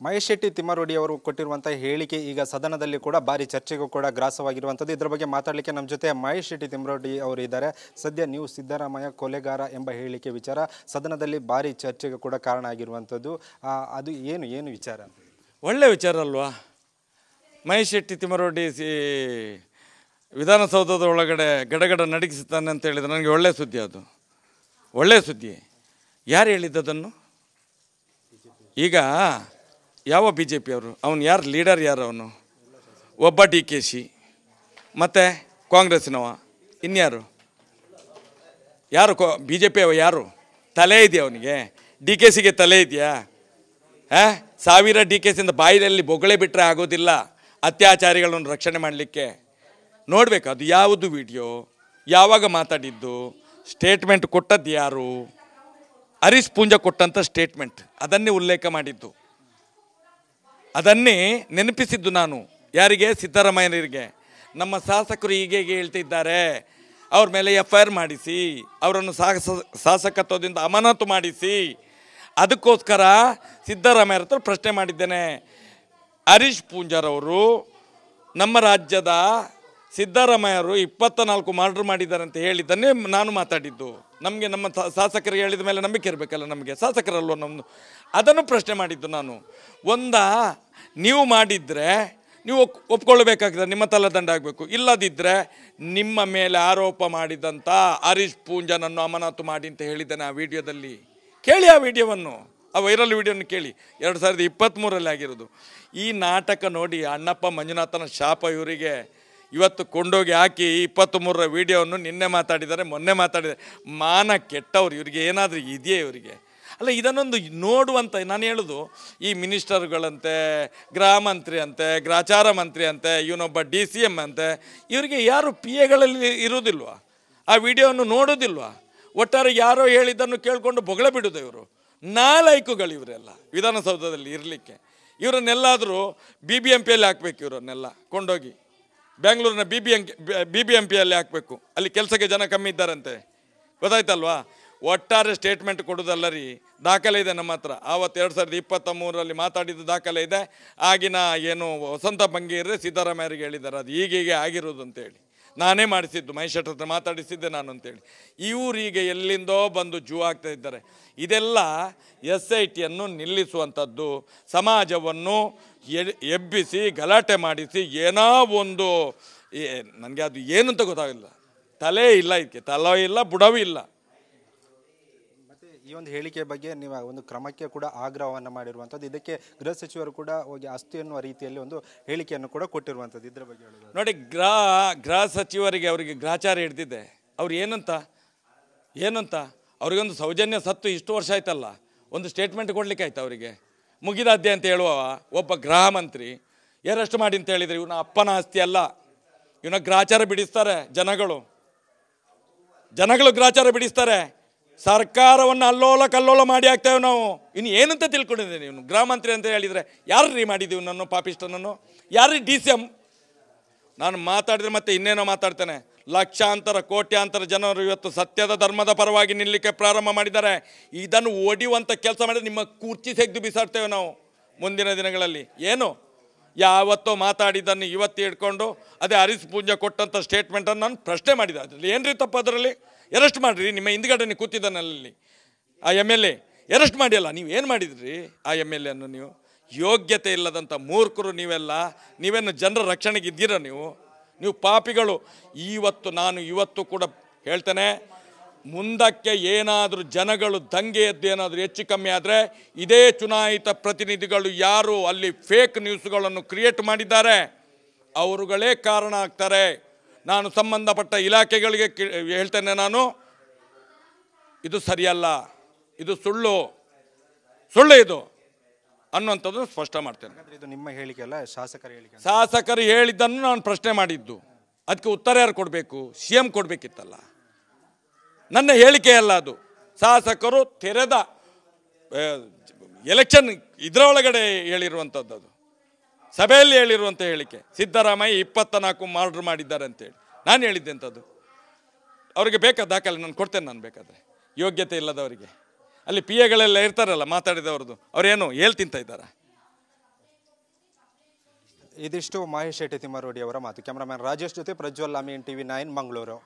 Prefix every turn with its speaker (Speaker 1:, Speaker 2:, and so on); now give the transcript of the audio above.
Speaker 1: ಮಹೇಶ್ ಶೆಟ್ಟಿ ತಿಮ್ಮರೋಡಿ ಅವರು ಕೊಟ್ಟಿರುವಂಥ ಹೇಳಿಕೆ ಈಗ ಸದನದಲ್ಲಿ ಕೂಡ ಭಾರಿ ಚರ್ಚೆಗೂ ಕೂಡ ಗ್ರಾಸವಾಗಿರುವಂಥದ್ದು. ಇದರ ಬಗ್ಗೆ ಮಾತಾಡಲಿಕ್ಕೆ ನಮ್ಮ ಜೊತೆ ಮಹೇಶ್ ಶೆಟ್ಟಿ ತಿಮ್ಮರೋಡಿ ಅವರು ಇದ್ದಾರೆ. ಸದ್ಯ ನೀವು ಸಿದ್ದರಾಮಯ್ಯ ಕೊಲೆಗಾರ ಎಂಬ ಹೇಳಿಕೆ ವಿಚಾರ ಸದನದಲ್ಲಿ ಭಾರಿ ಚರ್ಚೆಗೂ ಕೂಡ ಕಾರಣ ಆಗಿರುವಂಥದ್ದು. ಅದು ಏನು ವಿಚಾರ?
Speaker 2: ಒಳ್ಳೆ ವಿಚಾರ ಅಲ್ವಾ? ಮಹೇಶ್ ಶೆಟ್ಟಿ ತಿಮ್ಮರೋಡಿ ವಿಧಾನಸೌಧದ ಒಳಗಡೆ ಗಡಗಡ ನಡಗಿಸುತ್ತಾನೆ ಅಂತ ಹೇಳಿದರೆ ನನಗೆ ಒಳ್ಳೆ ಸುದ್ದಿ. ಅದು ಒಳ್ಳೆಯ ಸುದ್ದಿ. ಯಾರು ಹೇಳಿದ್ದದನ್ನು? ಈಗ ಯಾವ ಬಿ ಜೆ ಪಿಯವರು, ಅವನು ಯಾರು ಲೀಡರ್, ಯಾರು ಅವನು? ಒಬ್ಬ DKC, ಮತ್ತು ಕಾಂಗ್ರೆಸ್ಸಿನವ, ಇನ್ಯಾರು? ಯಾರು ಬಿ ಜೆ ಪಿಯವ? ಯಾರು ತಲೆ ಇದೆಯಾ ಅವನಿಗೆ? DKCಗೆ ತಲೆ ಇದೆಯಾ? 1000 DKCಯಿಂದ ಬಾಯಿನಲ್ಲಿ ಬೊಗಳೆ ಬಿಟ್ಟರೆ ಆಗೋದಿಲ್ಲ ಅತ್ಯಾಚಾರಿಗಳನ್ನು ರಕ್ಷಣೆ ಮಾಡಲಿಕ್ಕೆ. ನೋಡಬೇಕು ಅದು ಯಾವುದು ವಿಡಿಯೋ, ಯಾವಾಗ ಮಾತಾಡಿದ್ದು, ಸ್ಟೇಟ್ಮೆಂಟ್ ಕೊಟ್ಟದ್ದು ಯಾರು? ಹರೀಶ್ ಪೂಂಜಾ ಕೊಟ್ಟಂಥ ಸ್ಟೇಟ್ಮೆಂಟ್, ಅದನ್ನೇ ಉಲ್ಲೇಖ ಮಾಡಿದ್ದು, ಅದನ್ನೇ ನೆನಪಿಸಿದ್ದು ನಾನು. ಯಾರಿಗೆ? ಸಿದ್ದರಾಮಯ್ಯನವರಿಗೆ. ನಮ್ಮ ಶಾಸಕರು ಹೀಗೆ ಹೇಳ್ತಿದ್ದಾರೆ, ಅವ್ರ ಮೇಲೆ FIR ಮಾಡಿಸಿ, ಅವರನ್ನು ಶಾಸಕತ್ವದಿಂದ ಅಮಾನತು ಮಾಡಿಸಿ. ಅದಕ್ಕೋಸ್ಕರ ಸಿದ್ದರಾಮಯ್ಯರ ಹತ್ರ ಪ್ರಶ್ನೆ ಮಾಡಿದ್ದೇನೆ. ಹರೀಶ್ ಪೂಂಜಾರವರು ನಮ್ಮ ರಾಜ್ಯದ ಸಿದ್ದರಾಮಯ್ಯರು 24 ಮರ್ಡರ್ ಮಾಡಿದ್ದಾರೆ ಅಂತ ಹೇಳಿದ್ದನ್ನೇ ನಾನು ಮಾತಾಡಿದ್ದು. ನಮಗೆ ನಮ್ಮ ಶಾಸಕರಿಗೆ ಹೇಳಿದ ಮೇಲೆ ನಂಬಿಕೆ ಇರಬೇಕಲ್ಲ, ನಮಗೆ ಶಾಸಕರಲ್ವ ನಮ್ಮದು. ಅದನ್ನು ಪ್ರಶ್ನೆ ಮಾಡಿದ್ದು ನಾನು. ನೀವು ಮಾಡಿದರೆ ನೀವು ಒಪ್ಕೊಳ್ಬೇಕಾಗ್ತದೆ, ನಿಮ್ಮ ತಲೆದಂಡ ಆಗಬೇಕು. ಇಲ್ಲದಿದ್ದರೆ ನಿಮ್ಮ ಮೇಲೆ ಆರೋಪ ಮಾಡಿದಂಥ ಹರೀಶ್ ಪೂಂಜಾನನ್ನು ಅಮಾನತು ಮಾಡಿ ಅಂತ ಹೇಳಿದ್ದೇನೆ ಆ ವಿಡಿಯೋದಲ್ಲಿ. ಕೇಳಿ ಆ ವಿಡಿಯೋವನ್ನು, ಆ ವೈರಲ್ ವಿಡಿಯೋವನ್ನು ಕೇಳಿ. 2023ರಲ್ಲಿ ಆಗಿರೋದು. ಈ ನಾಟಕ ನೋಡಿ ಅಣ್ಣಪ್ಪ ಮಂಜುನಾಥನ ಶಾಪ ಇವರಿಗೆ ಇವತ್ತು ಕೊಂಡೋಗಿ ಹಾಕಿ 23ರ ವಿಡಿಯೋವನ್ನು ನಿನ್ನೆ ಮಾತಾಡಿದ್ದಾರೆ, ಮೊನ್ನೆ ಮಾತಾಡಿದ್ದಾರೆ. ಮಾನ ಕೆಟ್ಟವ್ರು ಇವರಿಗೆ. ಏನಾದರೂ ಇದೆಯೇ ಇವರಿಗೆ? ಅಲ್ಲ, ಇದನ್ನೊಂದು ನೋಡುವಂಥ, ನಾನು ಹೇಳೋದು, ಈ ಮಿನಿಸ್ಟರ್ಗಳಂತೆ, ಗೃಹ ಮಂತ್ರಿ ಅಂತೆ, ಗ್ರಾಚಾರ ಮಂತ್ರಿ ಅಂತೆ, ಇವನೊಬ್ಬ DCM ಅಂತೆ, ಇವರಿಗೆ ಯಾರು PAಗಳಲ್ಲಿ ಇರೋದಿಲ್ವಾ? ಆ ವಿಡಿಯೋವನ್ನು ನೋಡೋದಿಲ್ವಾ? ಒಟ್ಟಾರೆ ಯಾರೋ ಹೇಳಿದ್ದನ್ನು ಕೇಳಿಕೊಂಡು ಬೊಗಳೆ ಬಿಡೋದು ಇವರು. ನಾಲಾಯಕುಗಳು ಇವರೆಲ್ಲ ವಿಧಾನಸೌಧದಲ್ಲಿ ಇರಲಿಕ್ಕೆ. ಇವರನ್ನೆಲ್ಲಾದರೂ BBMPಯಲ್ಲಿ ಹಾಕಬೇಕು. ಇವರನ್ನೆಲ್ಲ ಕೊಂಡೋಗಿ ಬೆಂಗಳೂರಿನ BBMPಯಲ್ಲಿ ಹಾಕಬೇಕು. ಅಲ್ಲಿ ಕೆಲಸಕ್ಕೆ ಜನ ಕಮ್ಮಿ ಇದ್ದಾರಂತೆ, ಗೊತ್ತಾಯ್ತಲ್ವಾ? ಒಟ್ಟಾರೆ ಸ್ಟೇಟ್ಮೆಂಟ್ ಕೊಡೋದಲ್ಲ ರೀ, ದಾಖಲೆ ಇದೆ ನಮ್ಮ ಹತ್ರ. ಆವತ್ತು 2023ರಲ್ಲಿ ಮಾತಾಡಿದ ದಾಖಲೆ ಇದೆ. ಆಗಿನ ಏನು ವಸಂತ ಬಂಗೇರಿ ಸಿದ್ದರಾಮಯ್ಯರಿಗೆ ಹೇಳಿದ್ದಾರೆ, ಅದು ಹೀಗೆ ಆಗಿರೋದು ಅಂತೇಳಿ. ನಾನೇ ಮಾಡಿಸಿದ್ದು, ಮಹೇಶ್ ಶೆಟ್ಟಿ ಹತ್ರ ಮಾತಾಡಿಸಿದ್ದೆ ನಾನು ಅಂತೇಳಿ. ಇವರಿಗೆ ಎಲ್ಲಿಂದೋ ಬಂದು ಜೂ ಆಗ್ತಾ ಇದ್ದಾರೆ. ಇದೆಲ್ಲ SITಯನ್ನು ನಿಲ್ಲಿಸುವಂಥದ್ದು, ಸಮಾಜವನ್ನು ಎಬ್ಬಿಸಿ ಗಲಾಟೆ ಮಾಡಿಸಿ ಏನೋ ಒಂದು, ನನಗೆ ಅದು ಏನು ಅಂತ ಗೊತ್ತಾಗಿಲ್ಲ. ತಲೆ ಇಲ್ಲ ಇದಕ್ಕೆ, ತಲೆ ಇಲ್ಲ, ಬುಡವೂ ಇಲ್ಲ.
Speaker 1: ಮತ್ತು ಈ ಒಂದು ಹೇಳಿಕೆ ಬಗ್ಗೆ ನೀವು ಒಂದು ಕ್ರಮಕ್ಕೆ ಕೂಡ ಆಗ್ರಹವನ್ನು ಮಾಡಿರುವಂಥದ್ದು. ಇದಕ್ಕೆ ಗೃಹ ಸಚಿವರು ಕೂಡ ಹೋಗಿ ಅಸ್ತು ಎನ್ನುವ ರೀತಿಯಲ್ಲಿ ಒಂದು ಹೇಳಿಕೆಯನ್ನು ಕೂಡ ಕೊಟ್ಟಿರುವಂಥದ್ದು. ಇದರ ಬಗ್ಗೆ ಹೇಳೋದು
Speaker 2: ನೋಡಿ, ಗೃಹ ಸಚಿವರಿಗೆ ಅವರಿಗೆ ಗ್ರಾಚಾರ ಹಿಡ್ದಿದೆ. ಅವ್ರು ಏನಂತ ಅವ್ರಿಗೊಂದು ಸೌಜನ್ಯ ಸತ್ತು ಇಷ್ಟು ವರ್ಷ ಆಯ್ತಲ್ಲ, ಒಂದು ಸ್ಟೇಟ್ಮೆಂಟ್ ಕೊಡ್ಲಿಕ್ಕೆ ಆಯ್ತು ಅವರಿಗೆ? ಮುಗಿದಾದ್ದೆ ಅಂತ ಹೇಳುವ ಒಬ್ಬ ಗೃಹ ಮಂತ್ರಿ ಅರೆಸ್ಟ್ ಮಾಡಿ ಅಂತ ಹೇಳಿದರೆ ಇವನ ಅಪ್ಪನ ಆಸ್ತಿ ಅಲ್ಲ, ಇವನ ಗ್ರಾಚಾರ ಬಿಡಿಸ್ತಾರೆ ಜನಗಳು ಗ್ರಾಚಾರ ಬಿಡಿಸ್ತಾರೆ. ಸರ್ಕಾರವನ್ನು ಅಲ್ಲೋಲ ಕಲ್ಲೋಲ ಮಾಡಿ ಆಗ್ತೇವೆ ನಾವು. ಇನ್ನು ಏನಂತ ತಿಳ್ಕೊಂಡಿದ್ದೇನೆ? ಇವನು ಗೃಹ ಮಂತ್ರಿ ಅಂತ ಹೇಳಿದರೆ ಯಾರು ರೀ ಮಾಡಿದ್ದೀವಿ ನನ್ನ ಪಾಪಿಷ್ಟನನ್ನು? ಯಾರು DCM? ನಾನು ಮಾತಾಡಿದರೆ ಮತ್ತೆ ಇನ್ನೇನೋ ಮಾತಾಡ್ತೇನೆ. ಲಕ್ಷಾಂತರ ಕೋಟ್ಯಾಂತರ ಜನರು ಇವತ್ತು ಸತ್ಯದ ಧರ್ಮದ ಪರವಾಗಿ ನಿಲ್ಲಲಿಕ್ಕೆ ಪ್ರಾರಂಭ ಮಾಡಿದ್ದಾರೆ. ಇದನ್ನು ಒಡೆಯುವಂಥ ಕೆಲಸ ಮಾಡಿದರೆ ನಿಮ್ಮ ಕುರ್ಚಿ ತೆಗೆದು ಬಿಸಾಡ್ತೇವೆ ನಾವು ಮುಂದಿನ ದಿನಗಳಲ್ಲಿ. ಏನು ಯಾವತ್ತೋ ಮಾತಾಡಿದ್ದನ್ನು ಇವತ್ತು ಹಿಡ್ಕೊಂಡು ಅದೇ ಹರೀಶ್ ಪೂಂಜಾ ಕೊಟ್ಟಂಥ ಸ್ಟೇಟ್ಮೆಂಟನ್ನು ನಾನು ಪ್ರಶ್ನೆ ಮಾಡಿದೆ. ಅದರಲ್ಲಿ ಏನು ರೀ ತಪ್ಪು? ಅದರಲ್ಲಿ ಅರೆಸ್ಟ್ ಮಾಡಿರಿ. ನಿಮ್ಮ ಹಿಂದ್ಗಡೆ ನೀವು ಕೂತಿದ್ದಾನಲ್ಲಿ ಆ MLA ಅರೆಸ್ಟ್ ಮಾಡಿಯಲ್ಲ, ನೀವು ಏನು ಮಾಡಿದ್ರಿ ಆ MLA ಅನ್ನು? ನೀವು ಯೋಗ್ಯತೆ ಇಲ್ಲದಂಥ ಮೂರ್ಖರು ನೀವೇನು ಜನರ ರಕ್ಷಣೆಗೆ ಇದ್ದೀರ? ನೀವು ಪಾಪಿಗಳು. ನಾನು ಇವತ್ತು ಕೂಡ ಹೇಳ್ತೇನೆ, ಮುಂದಕ್ಕೆ ಏನಾದರೂ ಜನಗಳು ದಂಗೆ ಎದ್ದು ಏನಾದರೂ ಹೆಚ್ಚು ಕಮ್ಮಿ ಆದರೆ ಇದೇ ಚುನಾಯಿತ ಪ್ರತಿನಿಧಿಗಳು ಯಾರು ಅಲ್ಲಿ ಫೇಕ್ ನ್ಯೂಸ್ಗಳನ್ನು ಕ್ರಿಯೇಟ್ ಮಾಡಿದ್ದಾರೆ ಅವರುಗಳೇ ಕಾರಣ ಆಗ್ತಾರೆ. ನಾನು ಸಂಬಂಧಪಟ್ಟ ಇಲಾಖೆಗಳಿಗೆ ಹೇಳ್ತೇನೆ, ಇದು ಸರಿಯಲ್ಲ, ಇದು ಸುಳ್ಳು ಇದು ಅನ್ನುವಂಥದ್ದು ಸ್ಪಷ್ಟ ಮಾಡ್ತೇನೆ.
Speaker 1: ಇದು ನಿಮ್ಮ ಹೇಳಿಕೆ ಅಲ್ಲ,
Speaker 2: ಶಾಸಕರು ಹೇಳಿದ್ದನ್ನು ನಾನು ಪ್ರಶ್ನೆ ಮಾಡಿದ್ದು. ಅದಕ್ಕೆ ಉತ್ತರ ಯಾರು ಕೊಡಬೇಕು? CM ಕೊಡಬೇಕಿತ್ತಲ್ಲ. ನನ್ನ ಹೇಳಿಕೆ ಅಲ್ಲ ಅದು. ಶಾಸಕರು ತೆರೆದ ಎಲೆಕ್ಷನ್ ಇದರೊಳಗಡೆ ಹೇಳಿರುವಂಥದ್ದು, ಅದು ಸಭೆಯಲ್ಲಿ ಹೇಳಿರುವಂಥ ಹೇಳಿಕೆ. ಸಿದ್ದರಾಮಯ್ಯ 24 ಮರ್ಡರ್ ಮಾಡಿದ್ದಾರೆ ಅಂತೇಳಿ ನಾನು ಹೇಳಿದ್ದೆ ಅಂಥದ್ದು. ಅವ್ರಿಗೆ ಬೇಕಾದ ದಾಖಲೆ ನಾನು ಕೊಡ್ತೇನೆ. ನಾನು ಬೇಕಾದರೆ ಯೋಗ್ಯತೆ ಇಲ್ಲದವರಿಗೆ ಅಲ್ಲಿ PAಗಳೆಲ್ಲ ಇರ್ತಾರಲ್ಲ ಮಾತಾಡಿದವ್ರದ್ದು, ಅವ್ರೇನು ತಿಂತ ಇದ್ದಾರೆ?
Speaker 1: ಇದಿಷ್ಟು ಮಹೇಶ್ ಶೆಟ್ಟಿ ತಿಮ್ಮಾರೋಡಿ ಅವರ ಮಾತು. ಕ್ಯಾಮರಾಮ್ಯಾನ್ ರಾಜೇಶ್ ಜೊತೆ ಪ್ರಜ್ವಲ್ ಲಾಮಿ, NTV 9 ಮಂಗಳೂರು.